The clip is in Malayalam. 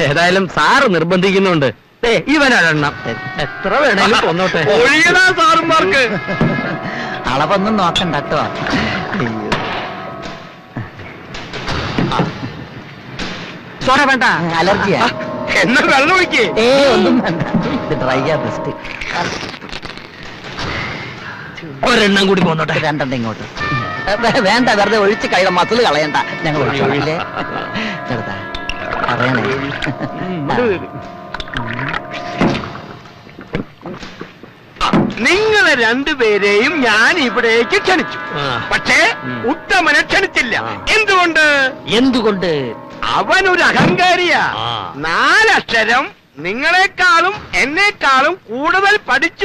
ഏതായാലും സാറ് നിർബന്ധിക്കുന്നുണ്ട്. ഇവനെണ്ണം എത്ര വേണേലും കൊന്നോട്ടെ. സാറുമാർക്ക് അളവൊന്നും നോക്കണ്ട കേട്ടോ. ചോര വേണ്ട, അലർജിയാ. എന്നാ വെള്ളം ഒഴിക്കേ. ഒന്നും വേണ്ട, ഇത് ഡ്രൈയാ ബെസ്റ്റ്. ഒരെണ്ണം കൂടി കൊന്നോട്ടെ. രണ്ടെണ്ണം ഇങ്ങോട്ട് വേണ്ട, വെറുതെ ഒഴിച്ച് കഴിയാൻ മസിൽ കളയണ്ട. ഞങ്ങൾ ഒഴിച്ചോളല്ലേ. ചെറുതാ പറയണേ. നിങ്ങളെ രണ്ടുപേരെയും ഞാൻ ഇവിടേക്ക് ക്ഷണിച്ചു. പക്ഷേ ഉത്തമനെ ക്ഷണിച്ചില്ല. എന്തുകൊണ്ട്? അവനൊരു അഹങ്കാരിയാ. 4 അക്ഷരം നിങ്ങളെക്കാളും എന്നെക്കാളും കൂടുതൽ പഠിച്ചു